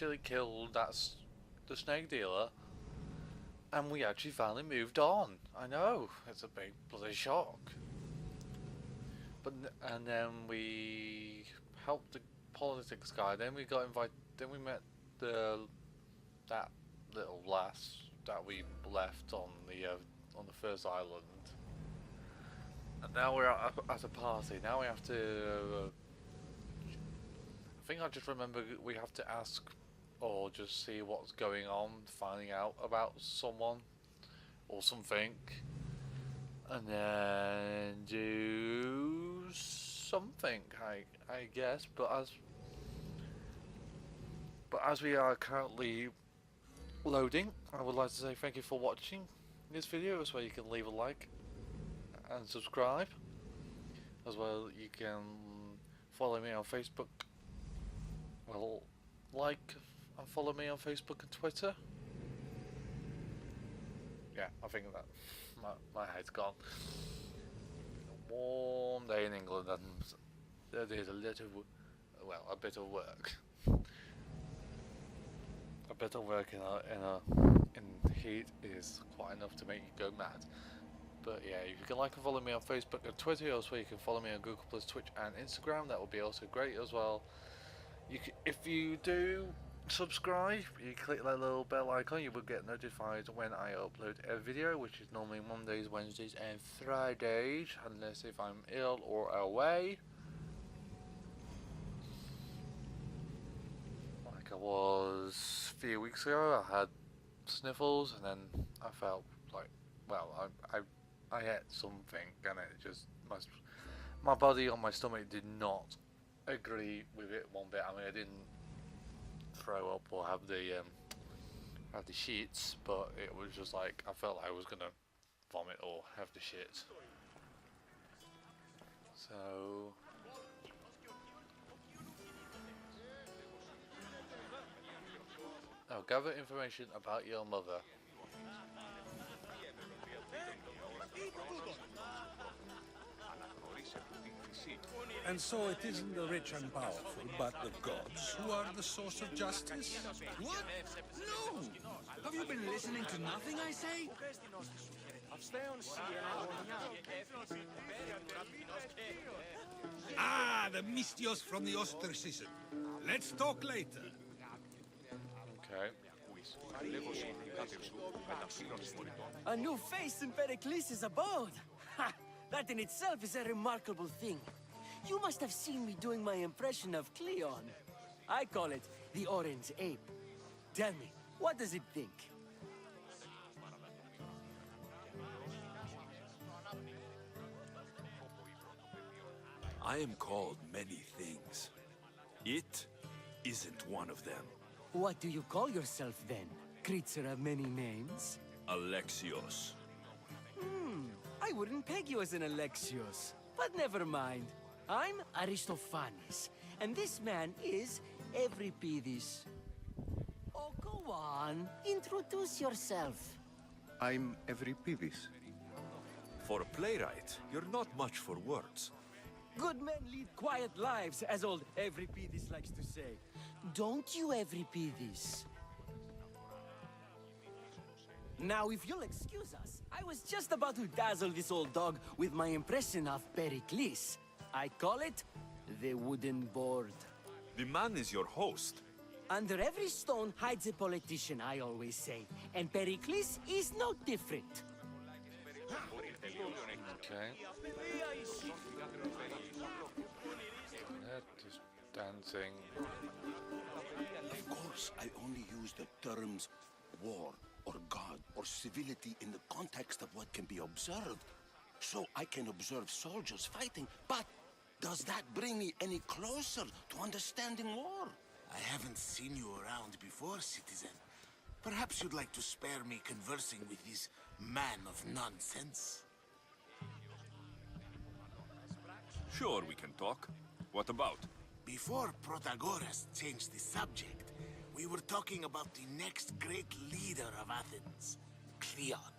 actually killed the snake dealer, and we actually finally moved on. I know, it's a big bloody shock. But and then we helped the politics guy. Then we got invited. Then we met that little lass that we left on the first island. And now we're at a party. Now we have to. I think I just remember we have to ask, or just see what's going on, finding out about someone or something, and then do something. I guess. But as we are currently loading, I would like to say thank you for watching this video. As well, you can leave a like and subscribe. As well, you can follow me on Facebook. Well, like and follow me on Facebook and Twitter. Yeah, I think that my head's gone. A warm day in England, and there's a bit of work. A bit of work in heat is quite enough to make you go mad. But yeah, if you can like and follow me on Facebook and Twitter, also you can follow me on Google+, Twitch and Instagram. That would be also great as well. If you do subscribe, you click that little bell icon, you will get notified when I upload a video, which is normally Mondays, Wednesdays and Fridays, unless if I'm ill or away. Like I was a few weeks ago, I had sniffles, and then I felt like, well, I ate something, and it just my body on my stomach did not agree with it one bit. I mean, I didn't throw up or have the shits, but it was just like I felt like I was gonna vomit or have the shit. So now gather information about your mother. And so it isn't the rich and powerful, but the gods who are the source of justice? What? No! Have you been listening to nothing I say? Ah, the Mistios from the ostracism. Let's talk later. Okay. A new face in Pericles' abode! Ha! That in itself is a remarkable thing. You must have seen me doing my impression of Cleon. I call it the Orange Ape. Tell me, what does it think? I am called many things. It isn't one of them. What do you call yourself then? Creature of many names? Alexios. I wouldn't peg you as an Alexios. But never mind. I'm Aristophanes, and this man is Euripides. Oh, go on. Introduce yourself. I'm Euripides. For a playwright, you're not much for words. Good men lead quiet lives, as old Euripides likes to say. Don't you, Euripides? Now, if you'll excuse us, I was just about to dazzle this old dog with my impression of Pericles. I call it the wooden board. The man is your host. Under every stone hides a politician, I always say. And Pericles is no different. Okay. That is dancing. Of course, I only use the terms war, or God, or civility in the context of what can be observed. So I can observe soldiers fighting, but does that bring me any closer to understanding war? I haven't seen you around before, citizen. Perhaps you'd like to spare me conversing with this man of nonsense? Sure, we can talk. What about? Before Protagoras changed the subject, we were talking about the next great leader of Athens, Cleon.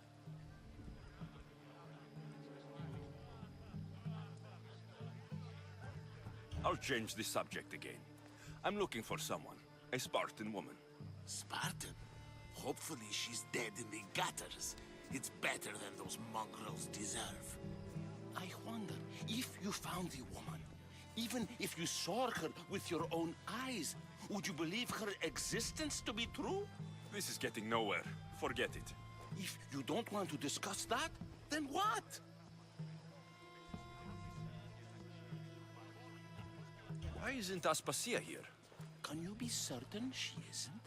I'll change the subject again. I'm looking for someone. A Spartan woman. Spartan? Hopefully she's dead in the gutters. It's better than those mongrels deserve. I wonder if you found the woman, even if you saw her with your own eyes, would you believe her existence to be true? This is getting nowhere. Forget it. If you don't want to discuss that, then what? Why isn't Aspasia here? Can you be certain she isn't?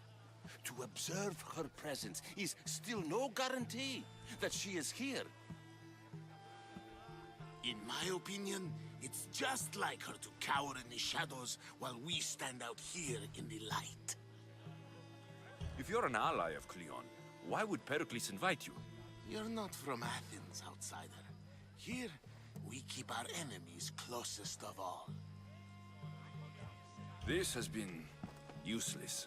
To observe her presence is still no guarantee that she is here. In my opinion, it's just like her to cower in the shadows while we stand out here in the light. If you're an ally of Cleon, why would Pericles invite you? You're not from Athens, outsider. Here, we keep our enemies closest of all. This has been useless.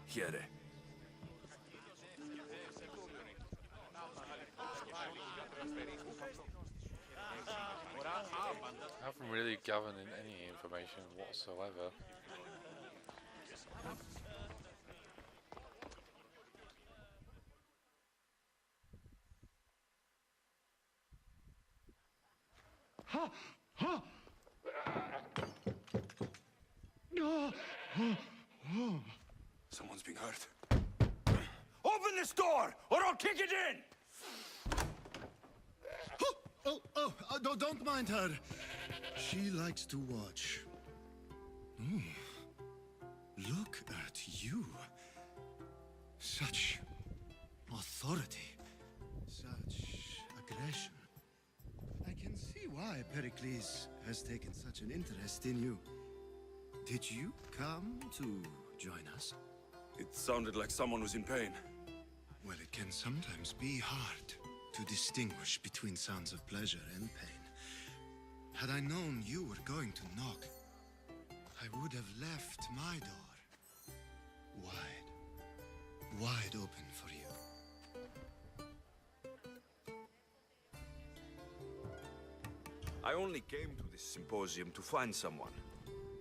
Here. I haven't really gathered in any information whatsoever. Someone's being hurt. Open this door, or I'll kick it in! No, don't mind her. She likes to watch. Look at you. Such authority. Such aggression. I can see why Pericles has taken such an interest in you. Did you come to join us? It sounded like someone was in pain. Well, it can sometimes be hard to distinguish between sounds of pleasure and pain. Had I known you were going to knock, I would have left my door wide open for you. I only came to this symposium to find someone.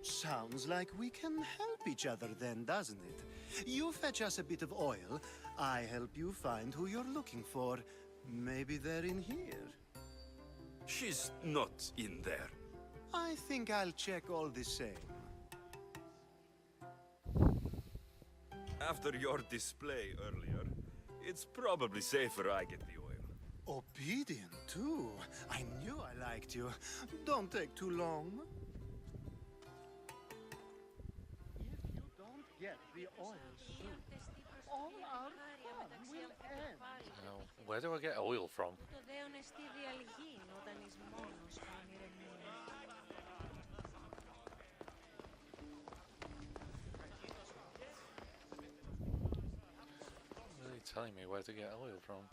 Sounds like we can help each other then, doesn't it? You fetch us a bit of oil, I help you find who you're looking for. Maybe they're in here. She's not in there. I think I'll check all the same. After your display earlier, it's probably safer I get the oil. Obedient, too. I knew I liked you. Don't take too long. If you don't get the oil soon, all our fun will end. Now, where do I get oil from? Really telling me where to get oil from.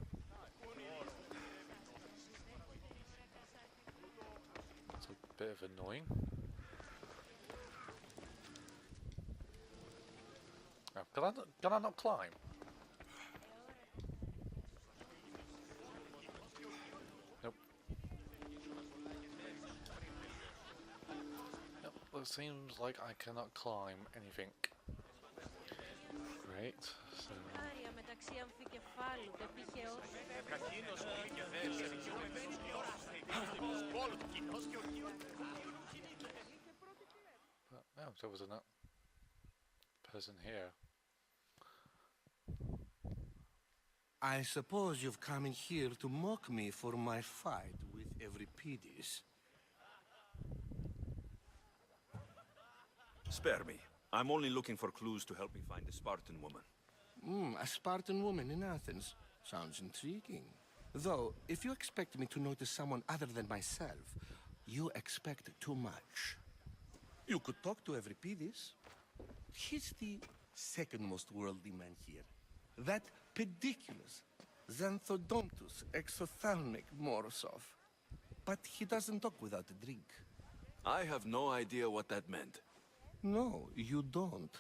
It's a bit of annoying. Oh, can I not climb? Nope. Nope. It seems like I cannot climb anything. Great. So. But, oh, there was a person here. I suppose you've come in here to mock me for my fight with Euripides. Spare me. I'm only looking for clues to help me find a Spartan woman. A Spartan woman in Athens. Sounds intriguing. Though, if you expect me to notice someone other than myself, you expect too much. You could talk to Euripides. He's the second most worldly man here. That pediculous, xanthodontus, exophthalmic Morosov. But he doesn't talk without a drink. I have no idea what that meant. No, you don't.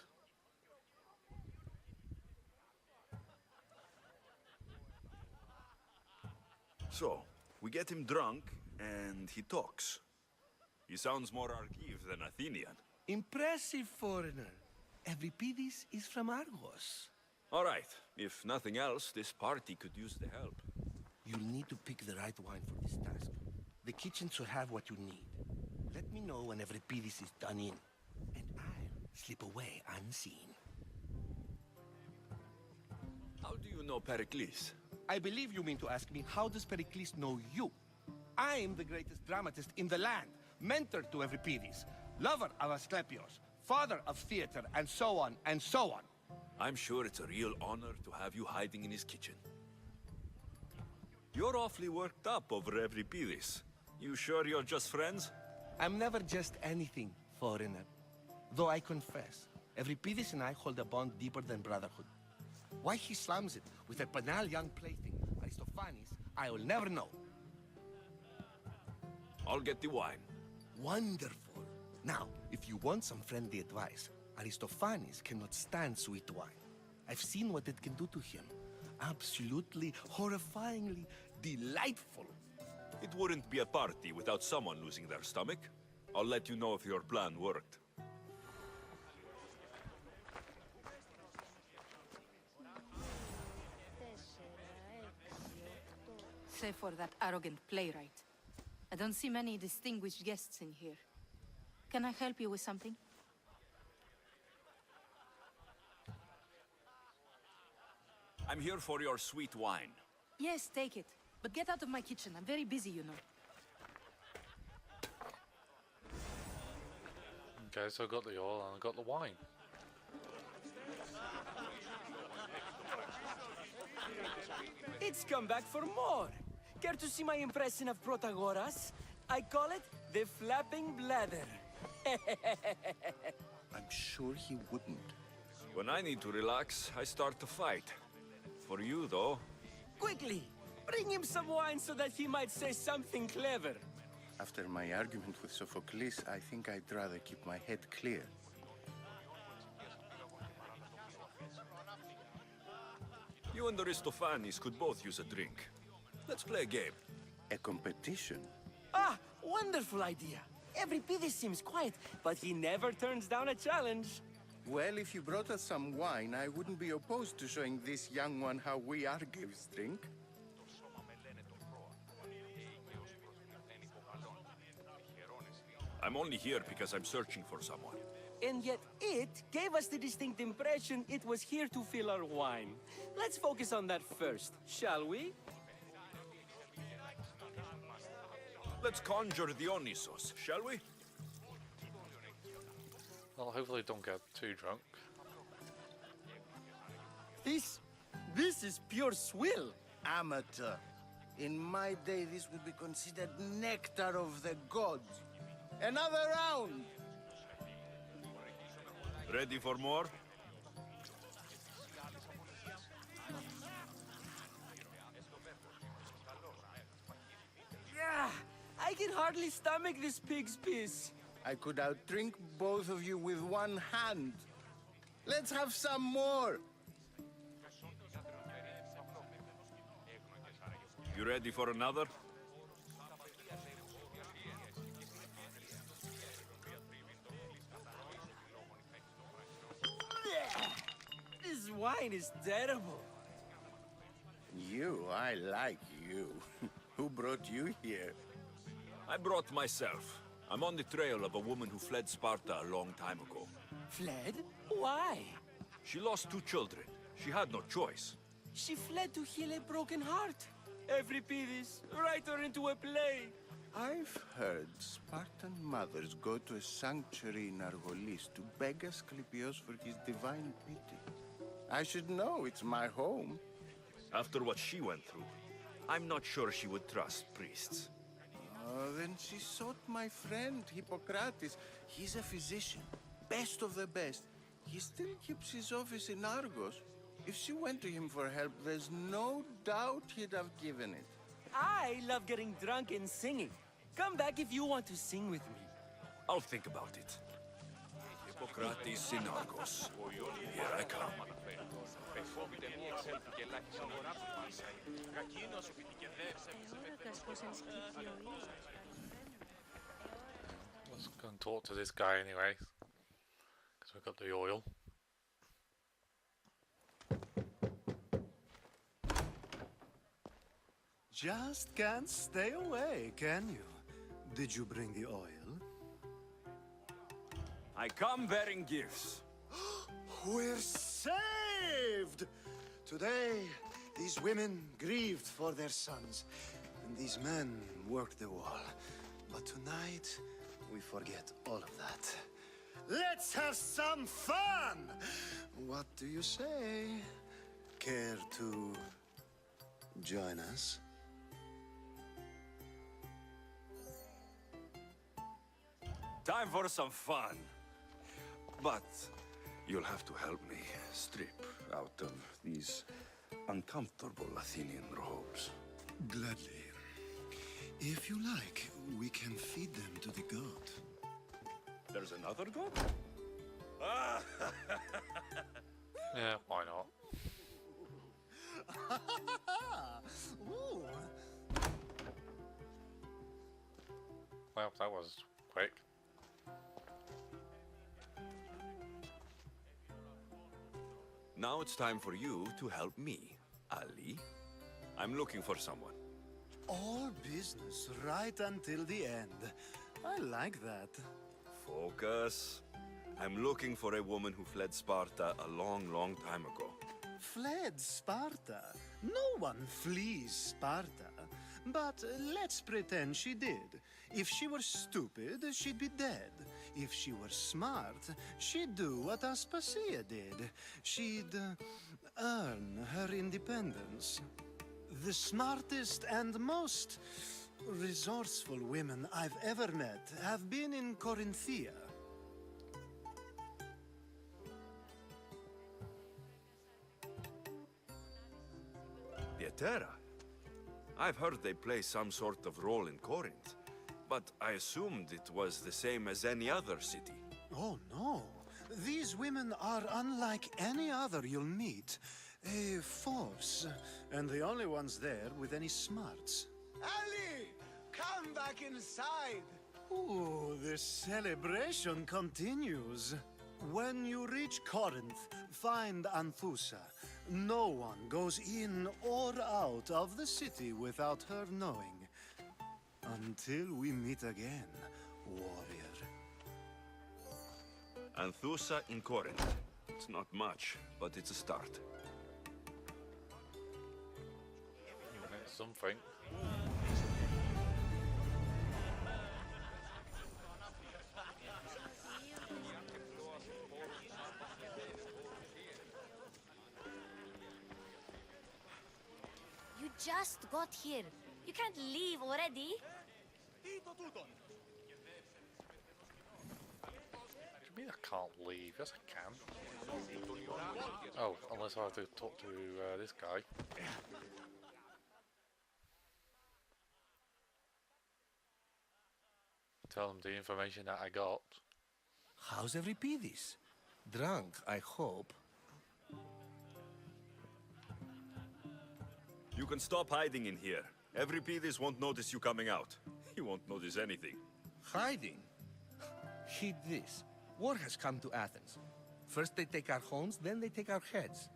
So, we get him drunk, and he talks. He sounds more Argive than Athenian. Impressive foreigner. Euripides is from Argos. All right. If nothing else, this party could use the help. You'll need to pick the right wine for this task. The kitchen should have what you need. Let me know when Euripides is done in, and I'll slip away unseen. How do you know Pericles? I believe you mean to ask me, how does Pericles know you? I'm the greatest dramatist in the land, mentor to Euripides, lover of Asclepios, father of theater, and so on, and so on. I'm sure it's a real honor to have you hiding in his kitchen. You're awfully worked up over Euripides. You sure you're just friends? I'm never just anything, foreigner. Though I confess, Euripides and I hold a bond deeper than brotherhood. Why he slams it with a banal young plaything, Aristophanes, I will never know. I'll get the wine. Wonderful. Now, if you want some friendly advice, Aristophanes cannot stand sweet wine. I've seen what it can do to him. Absolutely, horrifyingly delightful. It wouldn't be a party without someone losing their stomach. I'll let you know if your plan worked. Save for that arrogant playwright. I don't see many distinguished guests in here. Can I help you with something? I'm here for your sweet wine. Yes, take it. But get out of my kitchen. I'm very busy, you know. Okay, so I got the oil and I got the wine. It's come back for more. Care to see my impression of Protagoras? I call it the flapping bladder. I'm sure he wouldn't. When I need to relax, I start to fight. For you, though, Quickly, bring him some wine so that he might say something clever. After my argument with Sophocles, I think I'd rather keep my head clear. you and Aristophanes could both use a drink. Let's play a game. A competition? Ah, wonderful idea. Euripides seems quiet, but he never turns down a challenge. Well, if you brought us some wine, I wouldn't be opposed to showing this young one how we Argives drink. I'm only here because I'm searching for someone. And yet it gave us the distinct impression it was here to fill our wine. Let's focus on that first, shall we? Let's conjure Dionysos, shall we? Well, hopefully don't get too drunk. This is pure swill. Amateur. In my day, this would be considered nectar of the gods. Another round! Ready for more? Yeah, I can hardly stomach this pig's piss. I could outdrink both of you with one hand. Let's have some more! You ready for another? This wine is terrible. You, I like you. Who brought you here? I brought myself. I'm on the trail of a woman who fled Sparta a long time ago. Fled? Why? She lost 2 children. She had no choice. She fled to heal a broken heart. Euripides, write her into a play. I've heard Spartan mothers go to a sanctuary in Argolis to beg Asclepios for his divine pity. I should know, it's my home. After what she went through, I'm not sure she would trust priests. Oh, then she sought my friend, Hippocrates. He's a physician, best of the best. He still keeps his office in Argos. If she went to him for help, there's no doubt he'd have given it. I love getting drunk and singing. Come back if you want to sing with me. I'll think about it. Hippocrates in Argos. Here I come. Let's go and talk to this guy anyway. Because we've got the oil. just can't stay away, can you? Did you bring the oil? I come bearing gifts. We're saved! Today, these women grieved for their sons, and these men worked the wall. But tonight, we forget all of that. Let's have some fun! What do you say? Care to join us? Time for some fun. But you'll have to help me strip out of these uncomfortable Athenian robes. Gladly. If you like, we can feed them to the god. There's another god? Yeah, why not? Ooh. Well, that was quick. Now it's time for you to help me, Ali. I'm looking for someone. All business right until the end. I like that. Focus. I'm looking for a woman who fled Sparta a long, long time ago. Fled Sparta? No one flees Sparta. But let's pretend she did. If she were stupid, she'd be dead. If she were smart, she'd do what Aspasia did. She'd earn her independence. The smartest and most resourceful women I've ever met have been in Corinthia. Pietera? I've heard they play some sort of role in Corinth, but I assumed it was the same as any other city. Oh, no. These women are unlike any other you'll meet. A force, and the only ones there with any smarts. Ali! Come back inside! Ooh, the celebration continues. When you reach Corinth, find Anthusa. No one goes in or out of the city without her knowing. Until we meet again, warrior. Anthusa in Corinth. It's not much, but it's a start. It's something. You just got here. You can't leave already. What do you mean I can't leave? Yes, I can. Oh, unless I have to talk to this guy. Tell him the information that I got. How's Euripides? Drunk, I hope. You can stop hiding in here. Euripides won't notice you coming out. He won't notice anything. Hiding? Heed this. War has come to Athens. First they take our homes, then they take our heads.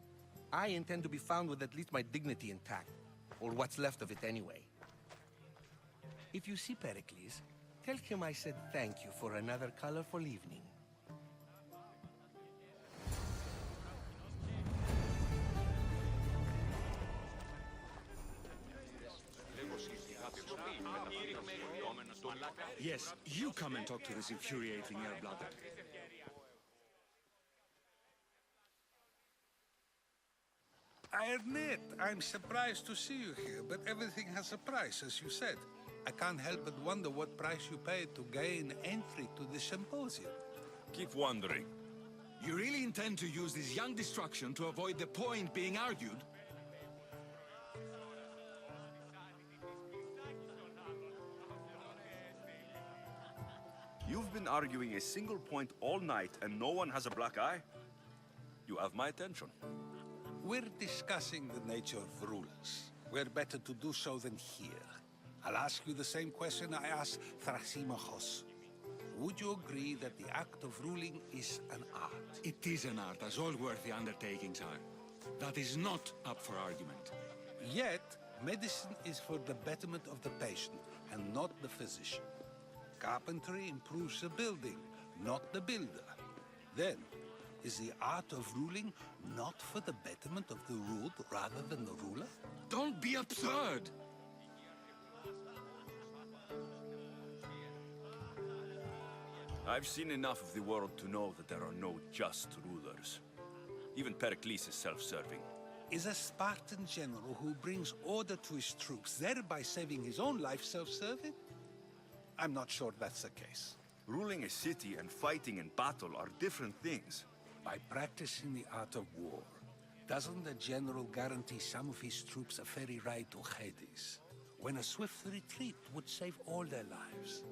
I intend to be found with at least my dignity intact. Or what's left of it anyway. If you see Pericles, tell him I said thank you for another colorful evening. Yes, you come and talk to this infuriating air-blooder. I admit, I'm surprised to see you here, but everything has a price, as you said. I can't help but wonder what price you paid to gain entry to the symposium. Keep wondering. You really intend to use this young destruction to avoid the point being argued? You've been arguing a single point all night and no one has a black eye? You have my attention. We're discussing the nature of rulers. Where better to do so than here? I'll ask you the same question I asked Thrasymachos. Would you agree that the act of ruling is an art? It is an art, as all worthy undertakings are. That is not up for argument. Yet, Medicine is for the betterment of the patient and not the physician. Carpentry improves the building, not the builder. Then, is the art of ruling not for the betterment of the ruled rather than the ruler? Don't be absurd! I've seen enough of the world to know that there are no just rulers. Even Pericles is self-serving. Is a Spartan general who brings order to his troops, thereby saving his own life, self-serving? I'm not sure that's the case. Ruling a city and fighting in battle are different things. By practicing the art of war, doesn't the general guarantee some of his troops a ferry ride to Hades, when a swift retreat would save all their lives?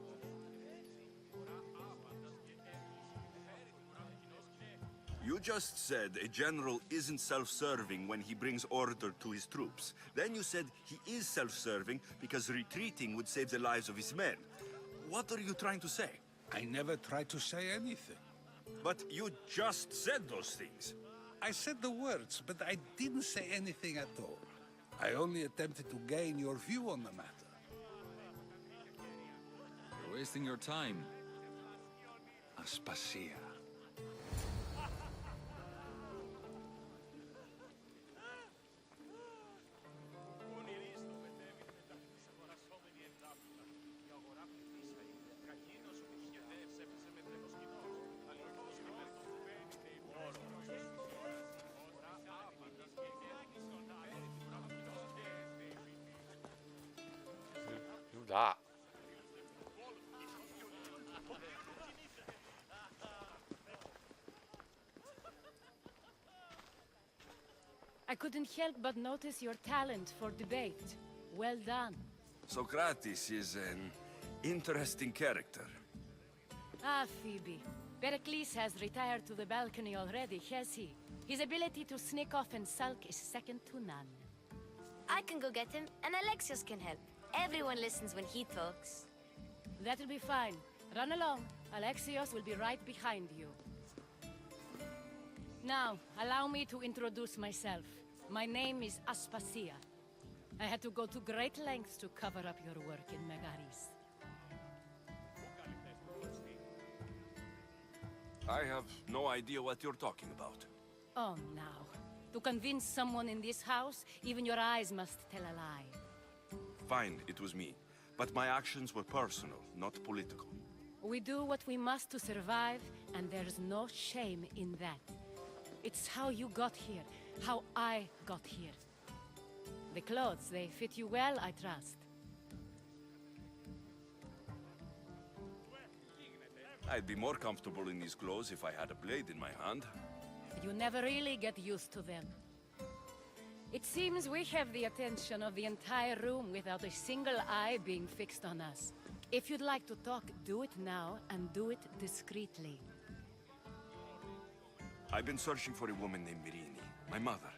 You just said a general isn't self-serving when he brings order to his troops. Then you said he is self-serving because retreating would save the lives of his men. What are you trying to say? I never tried to say anything. But you just said those things. I said the words, but I didn't say anything at all. I only attempted to gain your view on the matter. You're wasting your time. Aspasia. Do that. I couldn't help but notice your talent for debate. Well done. Socrates is an interesting character. Ah, Phoebe. Pericles has retired to the balcony already, has he? His ability to sneak off and sulk is second to none. I can go get him, and Alexios can help. Everyone listens when he talks. That'll be fine. Run along. Alexios will be right behind you. Now, allow me to introduce myself. My name is Aspasia. I had to go to great lengths to cover up your work in Megaris. I have no idea what you're talking about. Oh, now. To convince someone in this house, even your eyes must tell a lie. Fine, it was me. But my actions were personal, not political. We do what we must to survive, and there's no shame in that. It's how you got here, how I got here. The clothes, they fit you well, I trust. I'd be more comfortable in these clothes if I had a blade in my hand. You never really get used to them. It seems we have the attention of the entire room without a single eye being fixed on us. If you'd like to talk, do it now, and do it discreetly. I've been searching for a woman named Mirini, my mother.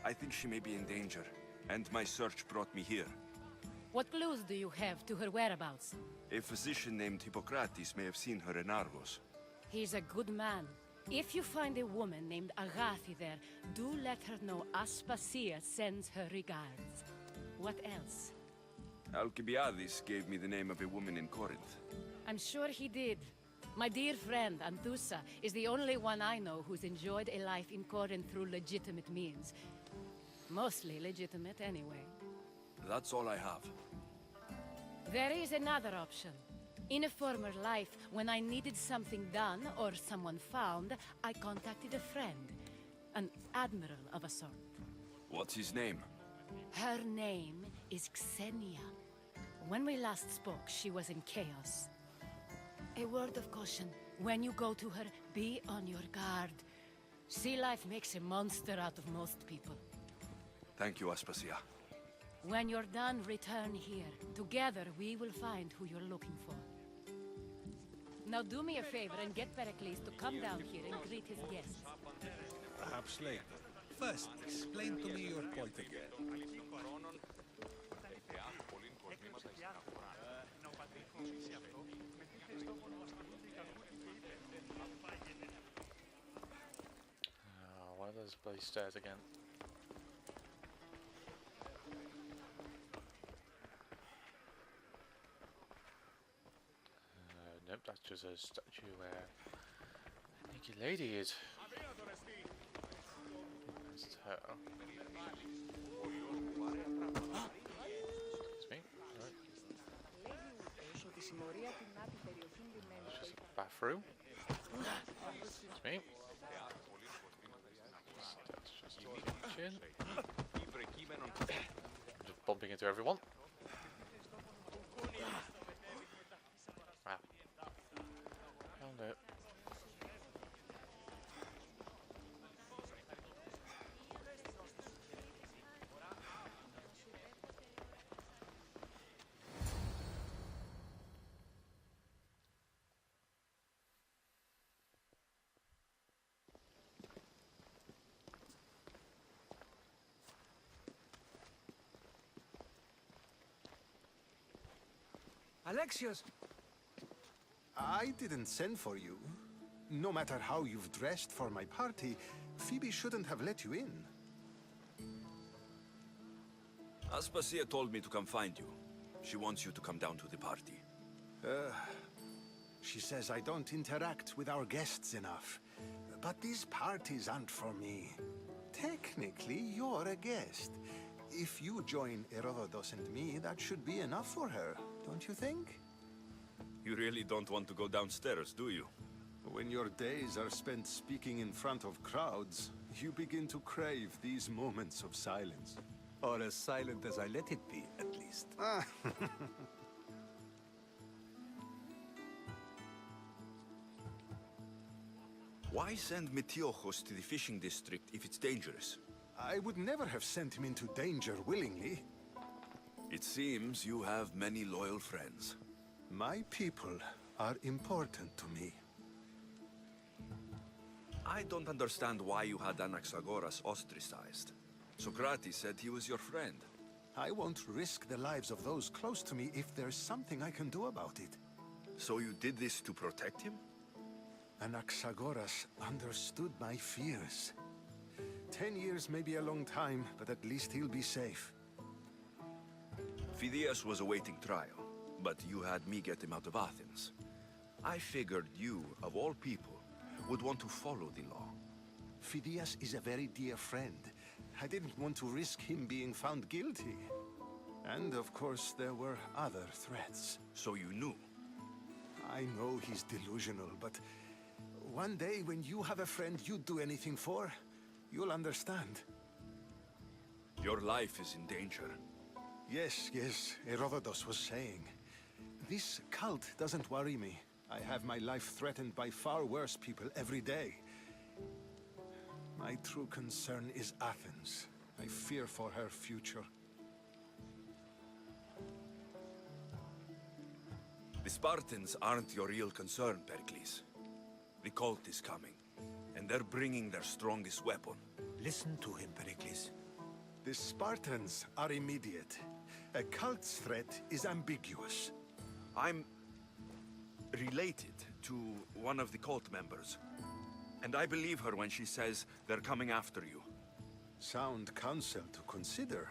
I think she may be in danger, and my search brought me here. What clues do you have to her whereabouts? A physician named Hippocrates may have seen her in Argos. He's a good man. If you find a woman named Agathi there, do let her know Aspasia sends her regards. What else? Alcibiades gave me the name of a woman in Corinth. I'm sure he did. My dear friend, Anthusa, is the only one I know who's enjoyed a life in Corinth through legitimate means. Mostly legitimate, anyway. That's all I have. There is another option. In a former life, when I needed something done or someone found, I contacted a friend. An admiral of a sort. What's his name? Her name is Xenia. When we last spoke, she was in chaos. A word of caution. When you go to her, be on your guard. Sea life makes a monster out of most people. Thank you, Aspasia. When you're done, return here. Together, we will find who you're looking for. Now do me a favor and get Pericles to come down here and greet his guests. Perhaps later. First, explain to me your point again. Why are those bloody stairs again? Nope, that's just a statue where a naked lady is. That's her. Excuse me. Right. It's just a bathroom. Excuse me. That's just a kitchen. I'm just bumping into everyone. Wow. Found it. Alexios! I didn't send for you. No matter how you've dressed for my party, Phoebe shouldn't have let you in. Aspasia told me to come find you. She wants you to come down to the party. She says I don't interact with our guests enough. But these parties aren't for me. Technically, you're a guest. If you join Herodotus and me, that should be enough for her, don't you think? You really don't want to go downstairs, do you? When your days are spent speaking in front of crowds, you begin to crave these moments of silence. Or as silent as I let it be, at least. Why send Metiochos to the fishing district if it's dangerous? I would never have sent him into danger willingly. It seems you have many loyal friends. My people are important to me. I don't understand why you had Anaxagoras ostracized. Socrates said he was your friend. I won't risk the lives of those close to me if there's something I can do about it. So you did this to protect him? Anaxagoras understood my fears. 10 years may be a long time, but at least he'll be safe. Phidias was awaiting trial, but you had me get him out of Athens. I figured you, of all people, would want to follow the law. Phidias is a very dear friend. I didn't want to risk him being found guilty. And of course, there were other threats. So you knew? I know he's delusional, but one day when you have a friend you'd do anything for, you'll understand. Your life is in danger. Yes, Herodotus was saying. This cult doesn't worry me. I have my life threatened by far worse people every day. My true concern is Athens. I fear for her future. The Spartans aren't your real concern, Pericles. The cult is coming, and they're bringing their strongest weapon. Listen to him, Pericles. The Spartans are immediate. A cult's threat is ambiguous. I'm related to one of the cult members. And I believe her when she says they're coming after you. Sound counsel to consider.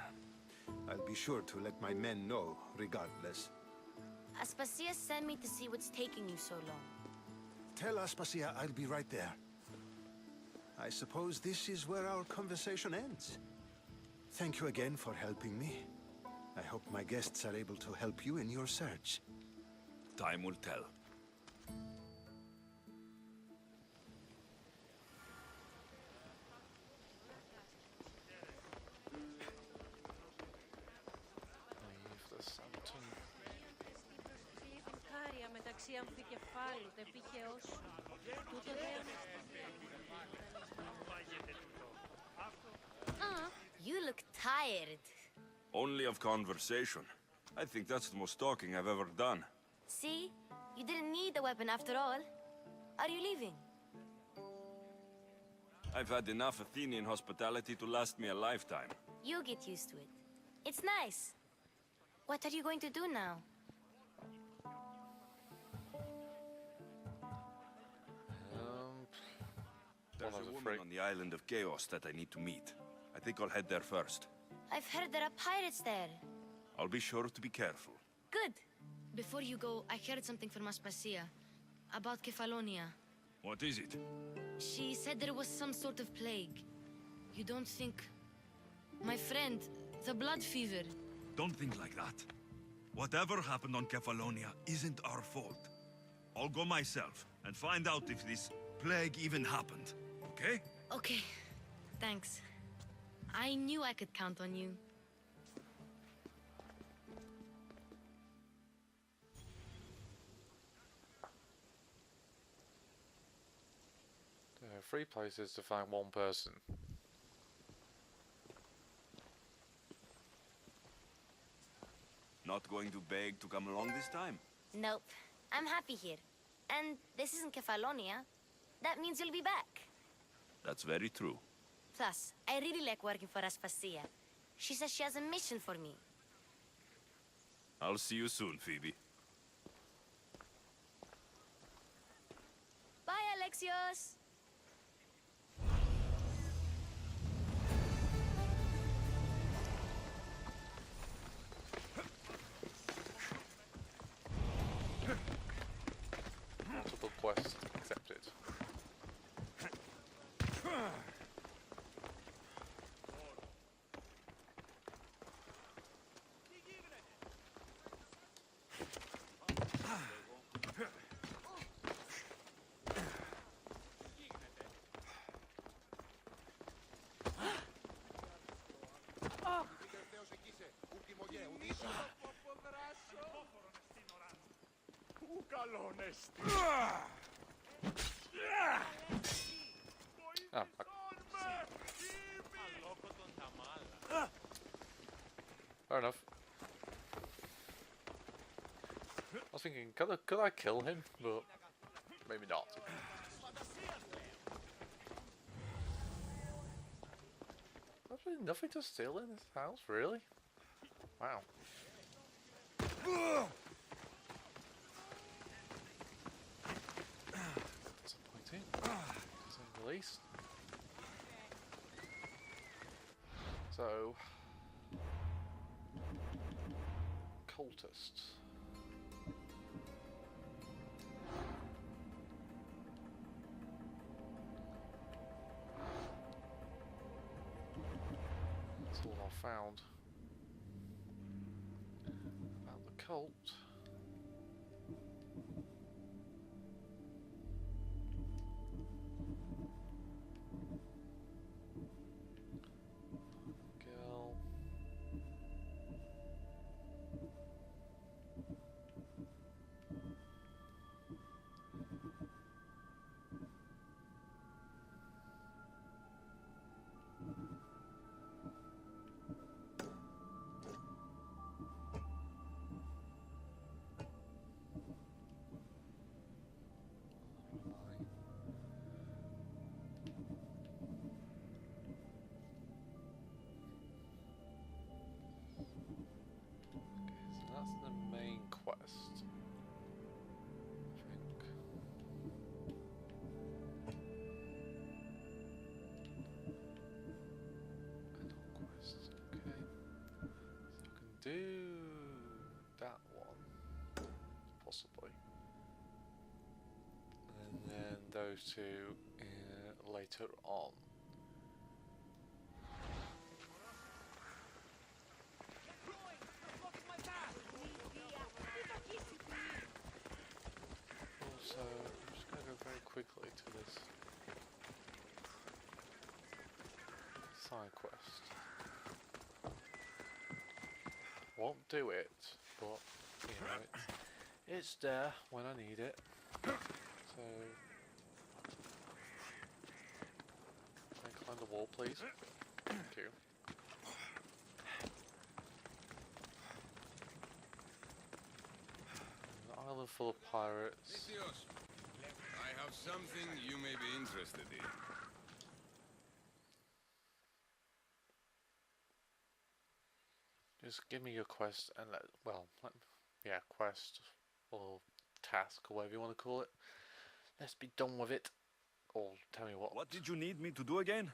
I'll be sure to let my men know, regardless. Aspasia sent me to see what's taking you so long. Tell Aspasia I'll be right there. I suppose this is where our conversation ends. Thank you again for helping me. I hope my guests are able to help you in your search. Time will tell. Leave the Sanctum. You look tired. Only of conversation. I think that's the most talking I've ever done. See? You didn't need the weapon after all. Are you leaving? I've had enough Athenian hospitality to last me a lifetime. You get used to it. It's nice. What are you going to do now? There's a woman on the island of Chaos that I need to meet. I think I'll head there first. I've heard there are pirates there. I'll be sure to be careful. Good. Before you go, I heard something from Aspasia. About Kefalonia. What is it? She said there was some sort of plague. You don't think... My friend, the blood fever. Don't think like that. Whatever happened on Kefalonia isn't our fault. I'll go myself and find out if this plague even happened, okay? Okay, thanks. I knew I could count on you. There are 3 places to find 1 person. Not going to beg to come along this time? Nope. I'm happy here. And this isn't Kefalonia. That means you'll be back. That's very true. Plus, I really like working for Aspasia. She says she has a mission for me. I'll see you soon, Phoebe. Bye, Alexios! Multiple quests accepted. Fair enough. I was thinking, could I kill him? But maybe not. There's really nothing to steal in this house, really? Wow. Disappointing, to say the least. So, cultists. That's all I found. Found the cult. Girl. That's the main quest, I think. Add-on quest, okay. So I can do that one, possibly. And then those 2 later on. Also, I'm just going to go very quickly to this side quest. Won't do it, but you know, it's there when I need it. So, can I climb the wall, please? Thank you. An island full of pirates. I have something you may be interested in. Just give me your quest and yeah, quest or task or whatever you want to call it. Let's be done with it. Or tell me what. What did you need me to do again?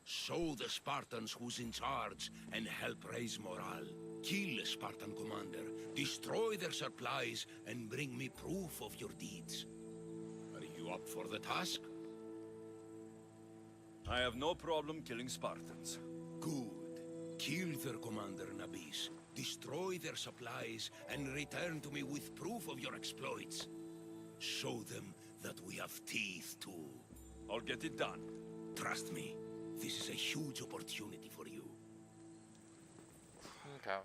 Show the Spartans who's in charge and help raise morale. Kill a Spartan commander, destroy their supplies, and bring me proof of your deeds. You up for the task? I have no problem killing Spartans. Good. Kill their commander, Nabis. Destroy their supplies and return to me with proof of your exploits. Show them that we have teeth too. I'll get it done. Trust me, this is a huge opportunity for you. Okay.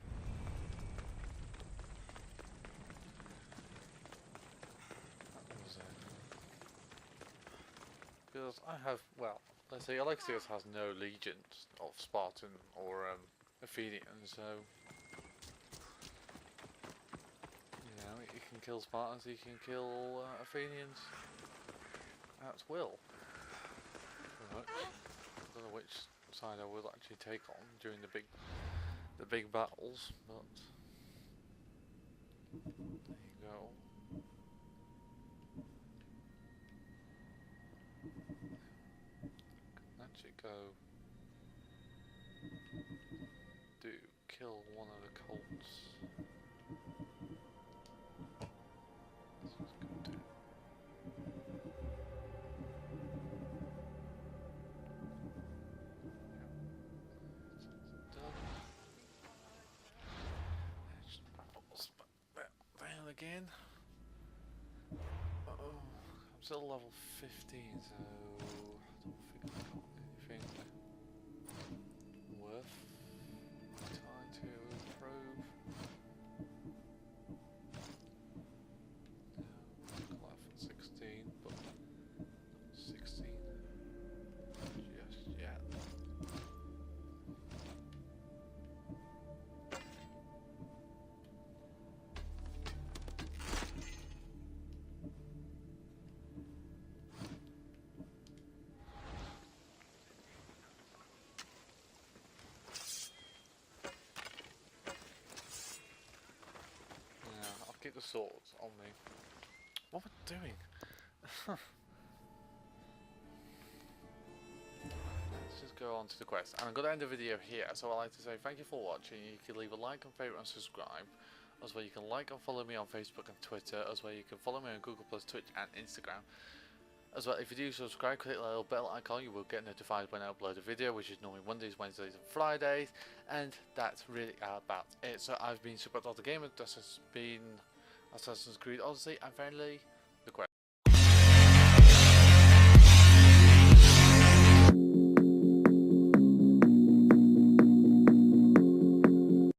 Because I have, well, let's say Alexios has no legions of Spartan or Athenians, so you know, he can kill Spartans, he can kill Athenians at will. Pretty much. I don't know which side I will actually take on during the big battles, but there you go. Actually go kill one of the colts. Let's just go do. Down again. Uh oh, I'm still level 15, so I don't think I've got anything worth trying to improve. No, life at 16, but not 16 just yet. Keep the swords on me. What am I doing? Let's just go on to the quest. And I'm going to end the video here. So I'd like to say thank you for watching. You can leave a like and favourite and subscribe. As well, you can like and follow me on Facebook and Twitter. As well, you can follow me on Google+, Twitch and Instagram. As well, if you do subscribe, click the little bell icon, you will get notified when I upload a video, which is normally Mondays, Wednesdays and Fridays. And that's really about it. So I've been SuperDoctorGamer. This has been Assassin's Creed Odyssey, and finally,